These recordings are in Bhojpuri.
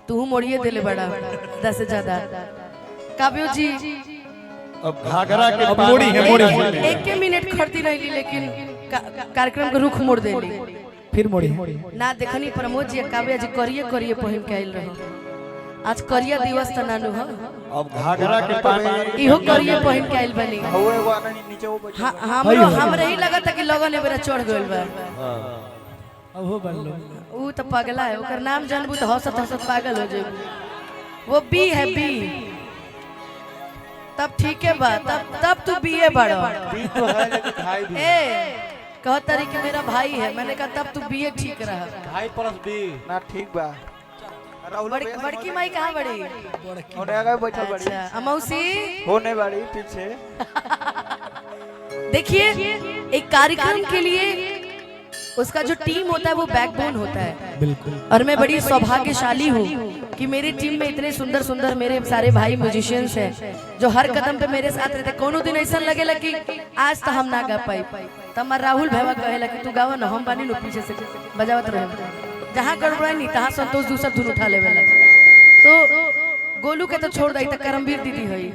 तू मोड़िए दिले बड़ा 10 से ज्यादा काव्यो जी अब घाघरा के मोड़ी है मोड़ी एक के मिनट खड़ती रही लेकिन कार्यक्रम के रुख मोड़ देली फिर मोड़ी ना देखनी प्रमोद जी काव्या जी करिए करिए पहिन के आइल रहो आज करिया दिवस त नानु ह अब घाघरा के पानी इहो करिए पहिन के आइल बनी हवे एगो आननी नीचे वो बैठ हमरो हमरे ही लगत कि लगन एबेरा चढ़ गइल बा अब हो बल्लो ऊ त पगला है ओकर नाम जानबू त हंसत हंसत पागल हो जेबू वो बी है बी तब ठीक है बा तब तू बीए बड़ो बी तो है लेकिन भाई भी ए कहता रही कि मेरा भाई है मैंने कहा तब तू बीए ठीक रहा भाई प्लस बी ना ठीक बा राहुल बड़की माई कहाँ बड़ी होने आगे बैठल बड़ी अच्छा अमौसी होने वाली पीछे देखिए एक कार्यक्रम के लिए उसका जो टीम होता है वो बैकबोन होता है बिल्कुल और मैं बड़ी सौभाग्यशाली हूँ कि मेरी टीम में इतने सुंदर सुंदर मेरे सारे भाई म्यूजिशियंस हैं जो हर कदम पे मेरे साथ रहते कोनो दिन ऐसा लगेला कि आज तो हम ना गा पाई तब राहुल भैया कहेला कि तू गावा ना हम बानी नो पीछे से बजावत रहे जहाँ गड़बड़ाई नहीं तहाँ संतोष दूसरा धुन उठा लेवेला तो गोलू के तो छोड़ दई त करमवीर दीदी हई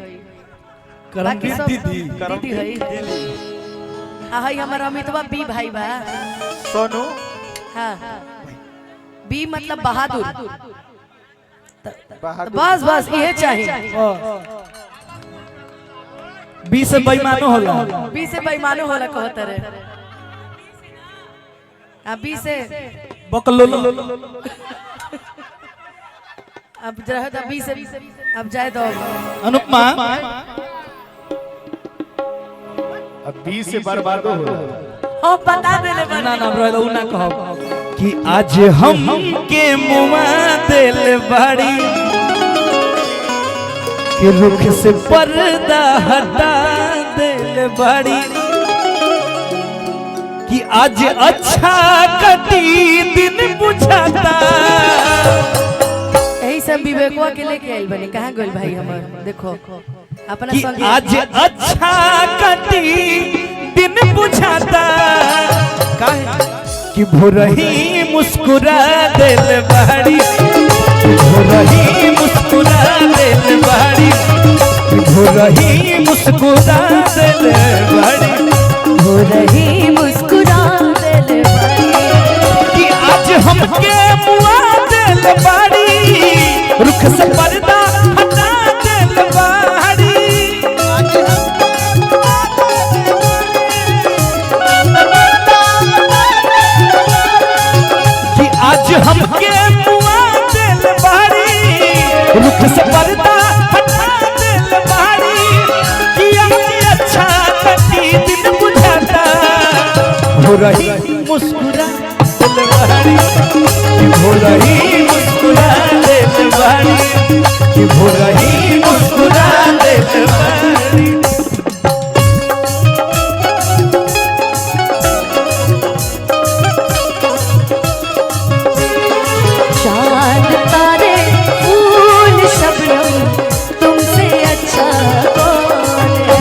करमवीर दीदी हई हाय हमर अमितवा बी भाई बा सोनू हाँ बी मतलब बहादुर बहादुर बस बस ये चाहिए बी से बेईमानो होला बी से बेईमानो होला कहत रे अब बी से बकलो अब रह तो बी से अब जाए दो अनुपमा अब 20 से बर्बाद हो हो बता देले बा ना ना ब्रो उ ना कहो कि आज हम के मुआ दिल बाड़ी कि रुख से पर्दा हटा दिल बाड़ी कि आज अच्छा कटी दिन बुझाता यही सब विवेकवा के लेके आइल बनी कहां गइल भाई हमर देखो अपना कि संग आज अच्छा कटी दिन बुझाता काहे कि भोरही मुस्कुरा दिल बाड़ी भोरही मुस्कुरा दिल बाड़ी भोरही मुस्कुरा दिल बाड़ी भोरही मुस्कुरा दिल बाड़ी कि आज हमके मुआ दिल बाड़ी रुख से पर्दा हटा दिल बाड़ी कि आज हमके मुआ दिल बाड़ी रुख से पर्दा हटा दिल बाड़ी कि आज अच्छा कटी दिन बुझाता हो रही मुस्कुरा दिल बाड़ी कि हो रही मुस्कुरा दिल बाड़ी कि हो रही मुस्कुरा दिल बाड़ी चांद तारे फूल शबनम तुमसे अच्छा कौन है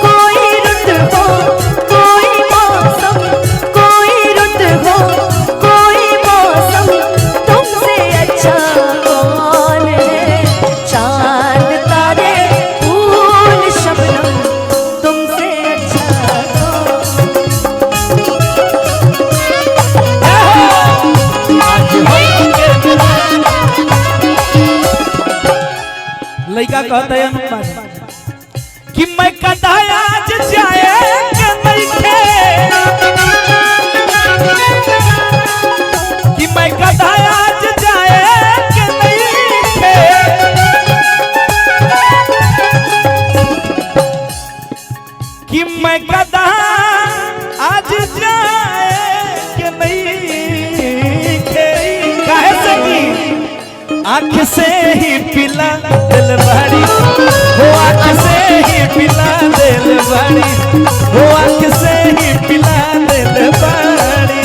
कोई रुत हो कोई मौसम कोई रुत हो कोई मौसम तुमसे अच्छा कौन है चांद तारे फूल शबनम तुमसे अच्छा लड़का कहता है अनुपमा कि मैं कदाया आज जाए के नइखे कि मैं कदाया आज जाए के नइखे कि मैं कदा आज जाए के नइखे काहे से की आँख से ही पिला दिल बाड़ी वो आँख से ही पिला दिल बाड़ी वो आँख से ही पिला दिल बाड़ी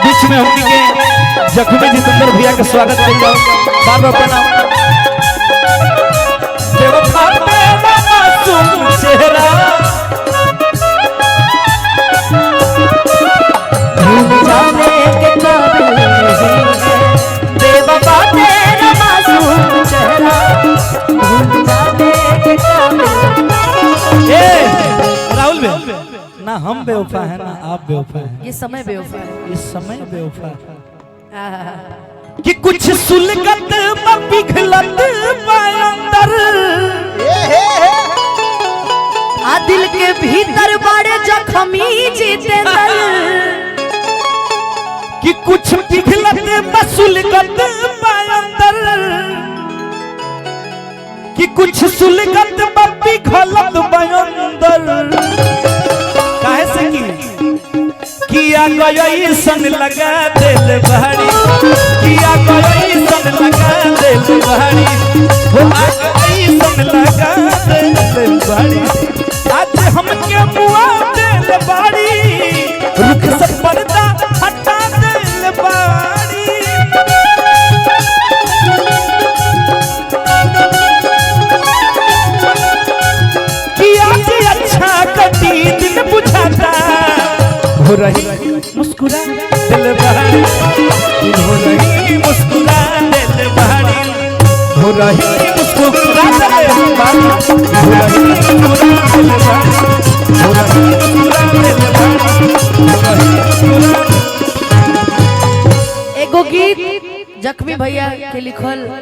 बीच में हमनी के जख्मी जितेंद्र भैया के स्वागत कर जाओ बार बार प्रणाम बेवफा मेरा मासूम चेहरा भूल जाने के काबिल नहीं है बेवफा हम बेवफा है ना आप बेवफा है, ये समय बेवफा है। इस समय बेवफा है आहा। कि कुछ सुलगत पिघलत अंदर आ दिल के भीतर बड़े जख्मी जितेंद्र कि कुछ पिघलत सुलगत अंदर कि कुछ सुलगत पिघलत अंदर काहे से किया गया सन लगा दिल बहरी, किया गया सन लगा दिल बहरी, हो गई सन लगा दिल बहरी, आज हम के मुआ दिल बारी, रुख से पर्दा हटा दिल बारी। किया जी अच्छा कटी दिन बुझाता हो रही मुस्कुरा दिल बहरी, हो रही मुस्कुरा दिल बहरी, हो रही मुस्कुरा दिल बहरी, हो रही मुस्कुरा दिल बहरी, हो रही मुस्कुरा दिल बहरी, हो रही मुस्कुरा। एगो गीत जख्मी भैया के लिखल